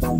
Hi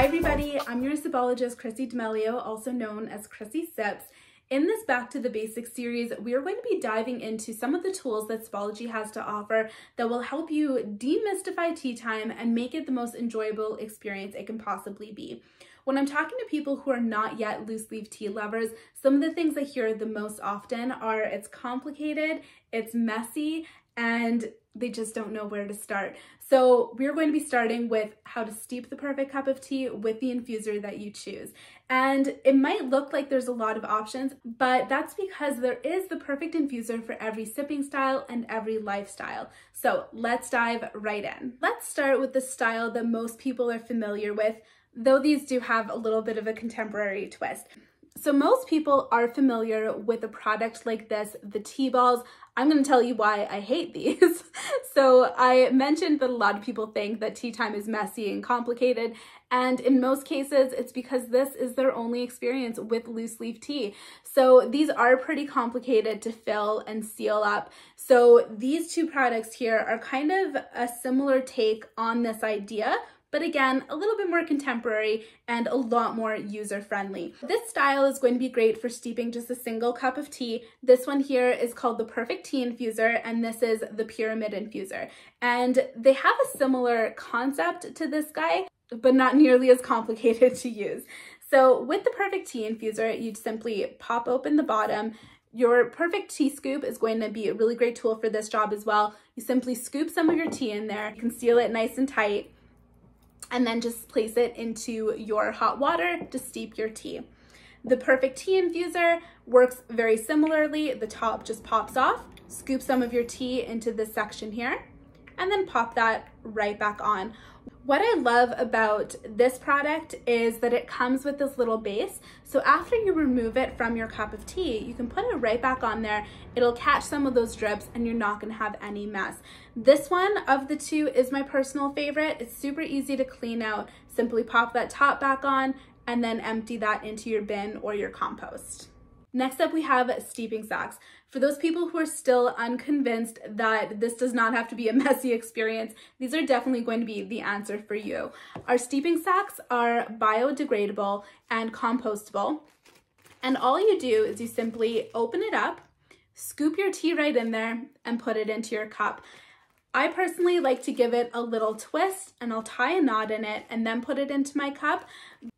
everybody, I'm your Sipologist, Chrissy D'Amelio, also known as Chrissy Sips. In this Back to the Basics series, we are going to be diving into some of the tools that Sipology has to offer that will help you demystify tea time and make it the most enjoyable experience it can possibly be. When I'm talking to people who are not yet loose leaf tea lovers, some of the things I hear the most often are it's complicated, it's messy, and they just don't know where to start. So we're going to be starting with how to steep the perfect cup of tea with the infuser that you choose. And it might look like there's a lot of options, but that's because there is the perfect infuser for every sipping style and every lifestyle. So let's dive right in. Let's start with the style that most people are familiar with, though these do have a little bit of a contemporary twist. So most people are familiar with a product like this, the tea balls. I'm going to tell you why I hate these. So I mentioned that a lot of people think that tea time is messy and complicated, and in most cases it's because this is their only experience with loose leaf tea. So these are pretty complicated to fill and seal up. So these two products here are kind of a similar take on this idea, but again, a little bit more contemporary and a lot more user-friendly. This style is going to be great for steeping just a single cup of tea. This one here is called the Perfect Tea Infuser, and this is the Pyramid Infuser. And they have a similar concept to this guy, but not nearly as complicated to use. So with the Perfect Tea Infuser, you simply pop open the bottom. Your Perfect Tea Scoop is going to be a really great tool for this job as well. You simply scoop some of your tea in there, you can seal it nice and tight, and then just place it into your hot water to steep your tea. The Perfect Tea Infuser works very similarly. The top just pops off, scoop some of your tea into this section here, and then pop that right back on. What I love about this product is that it comes with this little base. So after you remove it from your cup of tea, you can put it right back on there. It'll catch some of those drips and you're not gonna have any mess. This one of the two is my personal favorite. It's super easy to clean out. Simply pop that top back on and then empty that into your bin or your compost. Next up, we have steeping sacks. For those people who are still unconvinced that this does not have to be a messy experience, these are definitely going to be the answer for you. Our steeping sacks are biodegradable and compostable. And all you do is you simply open it up, scoop your tea right in there, and put it into your cup. I personally like to give it a little twist, and I'll tie a knot in it and then put it into my cup.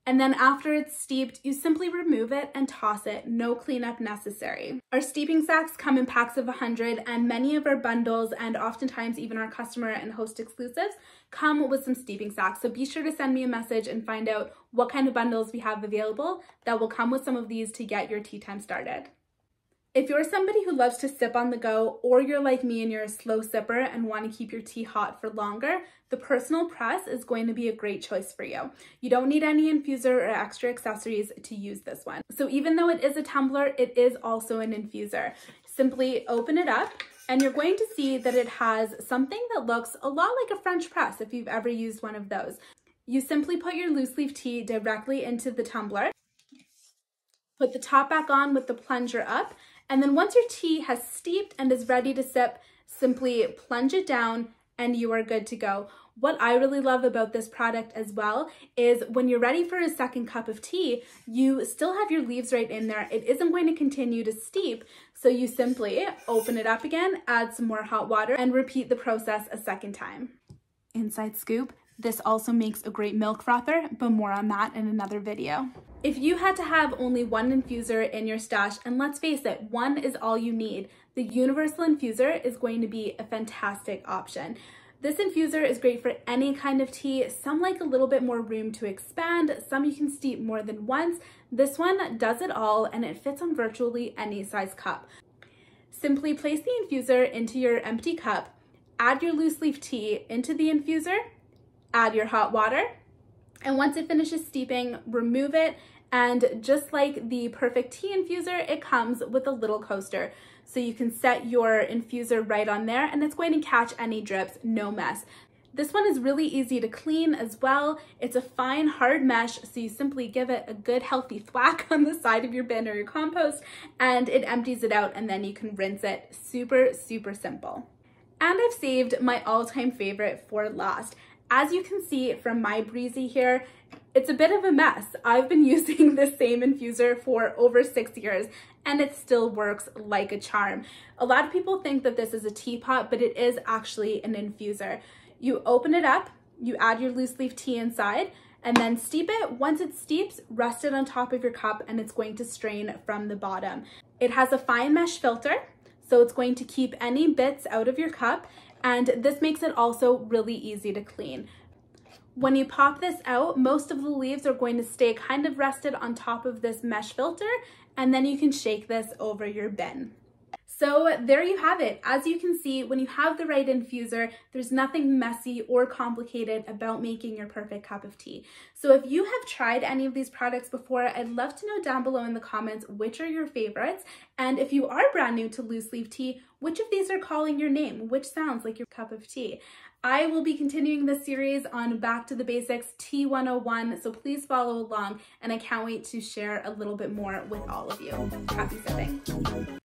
And then after it's steeped, you simply remove it and toss it. No cleanup necessary. Our steeping sacks come in packs of 100, and many of our bundles and oftentimes even our customer and host exclusives come with some steeping sacks. So be sure to send me a message and find out what kind of bundles we have available that will come with some of these to get your tea time started. If you're somebody who loves to sip on the go, or you're like me and you're a slow sipper and want to keep your tea hot for longer, the personal press is going to be a great choice for you. You don't need any infuser or extra accessories to use this one. So even though it is a tumbler, it is also an infuser. Simply open it up and you're going to see that it has something that looks a lot like a French press if you've ever used one of those. You simply put your loose leaf tea directly into the tumbler, put the top back on with the plunger up, and then once your tea has steeped and is ready to sip, simply plunge it down and you are good to go. What I really love about this product as well is when you're ready for a second cup of tea, you still have your leaves right in there. It isn't going to continue to steep, so you simply open it up again, add some more hot water, and repeat the process a second time. Inside scoop, this also makes a great milk frother, but more on that in another video. If you had to have only one infuser in your stash, and let's face it, one is all you need, the universal infuser is going to be a fantastic option. This infuser is great for any kind of tea. Some like a little bit more room to expand, some you can steep more than once. This one does it all and it fits on virtually any size cup. Simply place the infuser into your empty cup, add your loose leaf tea into the infuser, add your hot water, and once it finishes steeping, remove it. And just like the Perfect Tea Infuser, it comes with a little coaster. So you can set your infuser right on there and it's going to catch any drips, no mess. This one is really easy to clean as well. It's a fine, hard mesh, so you simply give it a good healthy thwack on the side of your bin or your compost and it empties it out and then you can rinse it. Super, super simple. And I've saved my all-time favorite for last. As you can see from my breezy here, it's a bit of a mess. I've been using the same infuser for over 6 years and it still works like a charm. A lot of people think that this is a teapot, but it is actually an infuser. You open it up, you add your loose leaf tea inside, and then steep it. Once it steeps, rest it on top of your cup and it's going to strain from the bottom. It has a fine mesh filter, so it's going to keep any bits out of your cup, and this makes it also really easy to clean. When you pop this out, most of the leaves are going to stay kind of rested on top of this mesh filter, and then you can shake this over your bin. So there you have it. As you can see, when you have the right infuser, there's nothing messy or complicated about making your perfect cup of tea. So if you have tried any of these products before, I'd love to know down below in the comments which are your favorites. And if you are brand new to loose leaf tea, which of these are calling your name? Which sounds like your cup of tea? I will be continuing this series on Back to the Basics Tea 101, so please follow along, and I can't wait to share a little bit more with all of you. Happy sipping.